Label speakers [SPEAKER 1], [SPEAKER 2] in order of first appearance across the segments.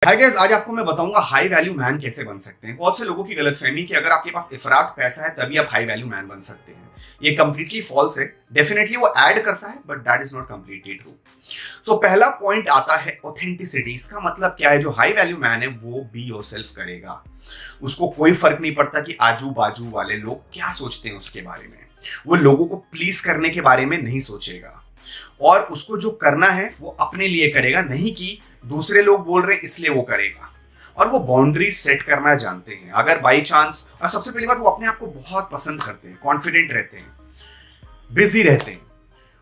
[SPEAKER 1] Hi guys, आज आपको मैं बताऊंगा हाई वैल्यू मैन कैसे बन सकते हैं। बहुत से लोगों की गलतफहमी कि अगर आपके पास इफरात पैसा है तभी आप हाई वैल्यू मैन बन सकते हैं। ये कंप्लीटली फॉल्स है। डेफिनेटली वो ऐड करता है but that is not completely true. So पहला पॉइंट आता है ऑथेंटिसिटी। इसका मतलब क्या है? जो हाई वैल्यू मैन है वो बी योरसेल्फ करेगा। उसको कोई फर्क नहीं पड़ता कि आजू बाजू वाले लोग क्या सोचते हैं उसके बारे में। वो लोगों को प्लीज करने के बारे में नहीं सोचेगा और उसको जो करना है वो अपने लिए करेगा, नहीं कि दूसरे लोग बोल रहे हैं इसलिए वो करेगा। और वो बाउंड्रीज सेट करना जानते हैं। अगर बाई चांस, और सबसे पहली बात, वो अपने आप को बहुत पसंद करते हैं, कॉन्फिडेंट रहते हैं, बिजी रहते हैं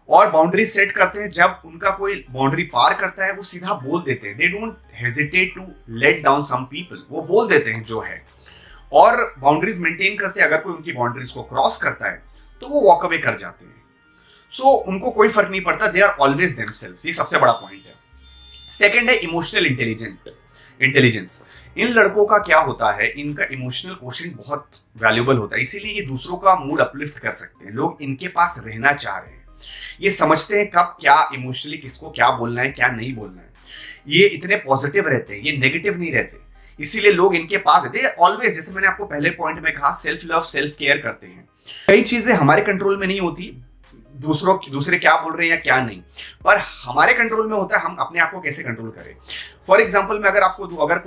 [SPEAKER 1] और बाउंड्रीज सेट करते हैं। जब उनका कोई बाउंड्री पार करता है वो सीधा बोल देते हैं। They don't hesitate to let down some people. वो बोल देते हैं जो है और बाउंड्रीज मेंटेन करते हैं। अगर कोई उनकी बाउंड्रीज को क्रॉस करता है तो वो वॉक अवे कर जाते हैं। सो उनको कोई फर्क नहीं पड़ता। They are always themselves. ये सबसे बड़ा पॉइंट है। सेकेंड है इमोशनल इंटेलिजेंस। इन लड़कों का क्या होता है, इनका इमोशनल क्वोशिएंट बहुत वैल्यूबल होता है, इसीलिए ये दूसरों का मूड अपलिफ्ट कर सकते हैं। लोग इनके पास रहना चाह रहे हैं। ये समझते हैं कब क्या इमोशनली किसको क्या बोलना है, क्या नहीं बोलना है। ये इतने पॉजिटिव रहते हैं, ये नेगेटिव नहीं रहते, इसीलिए लोग इनके पास रहते हैं ऑलवेज। जैसे मैंने आपको पहले पॉइंट में कहा, सेल्फ लव, सेल्फ केयर करते हैं। कई चीजें हमारे कंट्रोल में नहीं होती, दूसरे क्या बोल रहे हैं या क्या नहीं, पर हमारे कंट्रोल में होता है हम अपने आप को कैसे कंट्रोल करें। फॉर एग्जांपल मैं अगर आपको दूं, अगर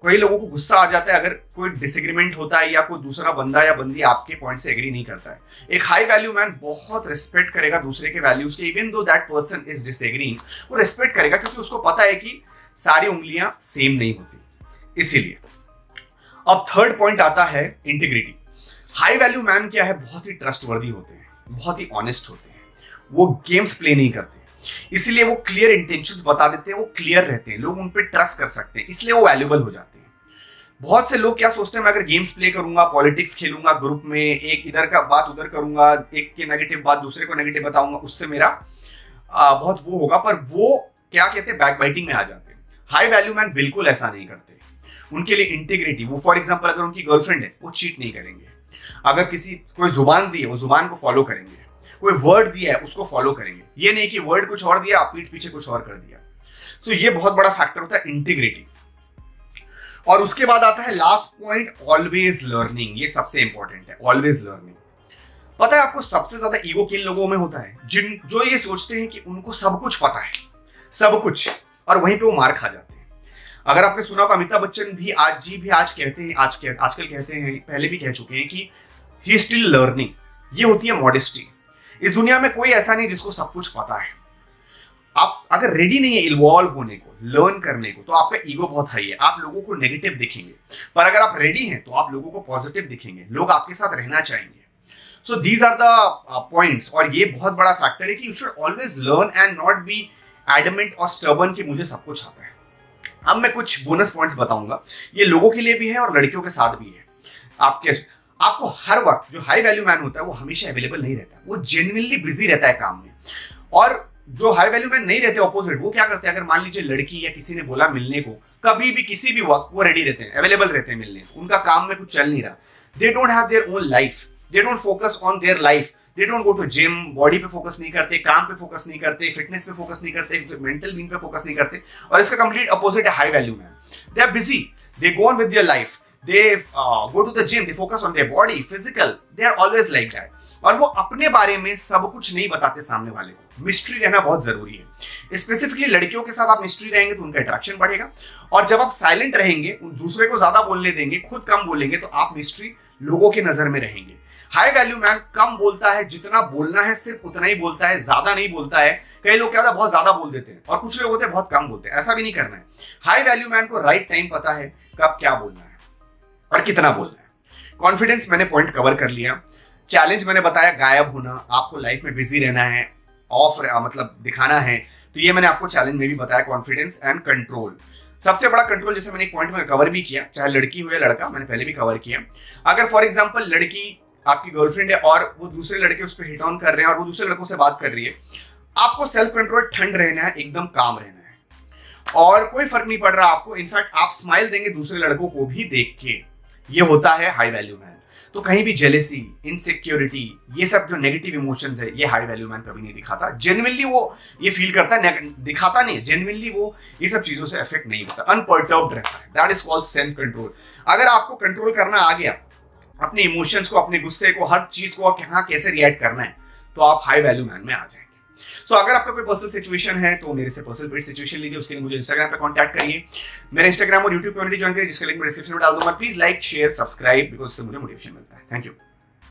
[SPEAKER 1] कई लोगों को गुस्सा आ जाता है अगर कोई डिसएग्रीमेंट होता है या कोई दूसरा बंदा या बंदी आपके पॉइंट से एग्री नहीं करता है। एक हाई वैल्यू मैन बहुत रिस्पेक्ट करेगा दूसरे के वैल्यूज के, even though that person is disagreeing. वो रिस्पेक्ट करेगा क्योंकि उसको पता है कि सारी उंगलियां सेम नहीं होती, इसीलिए। अब थर्ड पॉइंट आता है इंटीग्रिटी। हाई वैल्यू मैन क्या है? बहुत ही ट्रस्टवर्दी होते हैं, बहुत ही ऑनेस्ट होते हैं, वो गेम्स प्ले नहीं करते, इसलिए वो क्लियर इंटेंशंस बता देते हैं, वो क्लियर रहते हैं, लोग उन पे ट्रस्ट कर सकते हैं, इसलिए वो वैल्यूबल हो जाते हैं। बहुत से लोग क्या सोचते हैं, मैं अगर गेम्स प्ले करूंगा, पॉलिटिक्स खेलूंगा ग्रुप में, एक इधर का बात उधर करूंगा, एक के नेगेटिव बात दूसरे को नेगेटिव बताऊंगा, उससे मेरा बहुत वो होगा, पर वो क्या कहते हैं, बैक बाइटिंग में आ जाते हैं। हाई वैल्यू मैन बिल्कुल ऐसा नहीं करते। उनके लिए इंटीग्रिटी, वो फॉर एग्जाम्पल अगर उनकी गर्लफ्रेंड है वो चीट नहीं करेंगे। अगर कोई जुबान दी है वो जुबान को फॉलो करेंगे, कोई वर्ड दिया है उसको फॉलो करेंगे। ये नहीं कि वर्ड कुछ और दिया, आप पीठ पीछे कुछ और कर दिया। सो ये बहुत बड़ा फैक्टर होता है, इंटीग्रिटी। और उसके बाद आता है लास्ट पॉइंट, ऑलवेज लर्निंग। ये सबसे इंपॉर्टेंट है, ऑलवेज लर्निंग। पता है आपको सबसे ज्यादा ईगो किन लोगों में होता है? जो ये सोचते हैं कि उनको सब कुछ पता है, सब कुछ, और वहीं पे वो मार खा जाते हैं। अगर आपने सुना होगा, अमिताभ बच्चन भी आज कहते हैं, आजकल कहते हैं, पहले भी कह चुके हैं कि ही स्टिल लर्निंग। ये होती है मॉडेस्टी। इस दुनिया में कोई ऐसा नहीं जिसको सब कुछ पता है। आप अगर रेडी नहीं है इन्वॉल्व होने को, लर्न करने को, तो आपका ईगो बहुत हाई है, आप लोगों को नेगेटिव दिखेंगे। पर अगर आप रेडी हैं तो आप लोगों को पॉजिटिव दिखेंगे, लोग आपके साथ रहना चाहेंगे। So these are the points. और ये बहुत बड़ा फैक्टर है कि you should always learn and not be adamant और स्टबर्न कि मुझे सब कुछ आता है। अब मैं कुछ बोनस पॉइंट्स बताऊंगा, ये लोगों के लिए भी है और लड़कियों के साथ भी है। आपको हर वक्त, जो हाई वैल्यू मैन होता है वो हमेशा अवेलेबल नहीं रहता, वो जेन्युइनली बिजी रहता है काम में। और जो हाई वैल्यू मैन नहीं रहते, ऑपोजिट, वो क्या करते हैं, अगर मान लीजिए लड़की या किसी ने बोला मिलने को, कभी भी किसी भी वक्त वो रेडी रहते हैं, अवेलेबल रहते हैं मिलने को। उनका काम में कुछ चल नहीं रहा, they don't have their own life, they don't focus on their life, they don't go to gym, body पे फोकस नहीं करते, काम पे फोकस नहीं करते, फिटनेस पे फोकस नहीं करते, मेंटल बीइंग पे फोकस नहीं करते। और इसका कंप्लीट अपोजिट है high value man. They are busy, they go on with their life, they go to the gym, they focus on their body, physical, they are always like that। और वो अपने बारे में सब कुछ नहीं बताते सामने वाले को। मिस्ट्री रहना बहुत जरूरी है। स्पेसिफिकली लड़कियों के साथ आप मिस्ट्री रहेंगे तो उनका अट्रैक्शन बढ़ेगा। और जब आप साइलेंट रहेंगे, दूसरे को ज्यादा बोलने देंगे, खुद कम बोलेंगे, तो आप मिस्ट्री लोगों की नजर में रहेंगे। हाई वैल्यू मैन कम बोलता है, जितना बोलना है सिर्फ उतना ही बोलता है, ज्यादा नहीं बोलता है। कई लोग क्या होता है, बहुत ज्यादा बोल देते हैं, और कुछ लोग होते हैं बहुत कम बोलते हैं। ऐसा भी नहीं करना है। हाई वैल्यू मैन को राइट टाइम पता है कब क्या बोलना है और कितना बोलना है। कॉन्फिडेंस मैंने पॉइंट कवर कर लिया। चैलेंज मैंने बताया, गायब होना, आपको लाइफ में बिजी रहना है, मतलब दिखाना है, तो ये मैंने आपको चैलेंज में भी बताया। कॉन्फिडेंस एंड कंट्रोल, सबसे बड़ा कंट्रोल, जैसे मैंने एक पॉइंट में कवर भी किया, चाहे लड़की हो या लड़का, मैंने पहले भी कवर किया। अगर फॉर एग्जाम्पल लड़की आपकी गर्लफ्रेंड है और वो दूसरे लड़के उस पर हिट ऑन कर रहे हैं और वो दूसरे लड़कों से बात कर रही है, आपको सेल्फ कंट्रोल, ठंड रहना है, एकदम काम रहना है, और कोई फर्क नहीं पड़ रहा आपको। इनफैक्ट आप स्माइल देंगे दूसरे लड़कों को भी देख के। ये होता है हाई वैल्यू मैन। तो कहीं भी जेलेसी, इनसिक्योरिटी, ये सब जो नेगेटिव इमोशंस है, ये हाई वैल्यू मैन कभी नहीं दिखाता। जेन्युइनली वो ये फील करता है, दिखाता नहीं, जेन्युइनली वो ये सब चीजों से अफेक्ट नहीं होता, अनपर्टर्ब्ड रहता है। That is called self control. अगर आपको कंट्रोल करना आ गया, अपने इमोशंस को, अपने गुस्से को, हर चीज को कहाँ कैसे रिएक्ट करना है, तो आप हाई वैल्यू मैन में आ जाएंगे। सो अगर आपका कोई पर्सनल सिचुएशन है तो मेरे से पर्सनल पेड सिचुएशन लीजिए, उसके लिए मुझे इंस्टाग्राम पे कांटेक्ट करिए। मेरे इंस्टाग्राम और यूट्यूब कम्युनिटी ज्वाइन करिए, जिसका लिंक मैं डिस्क्रिप्शन में डाल दूंगा। Please like, share, subscribe, because इससे मुझे मोटिवेशन मिलता है। Thank you.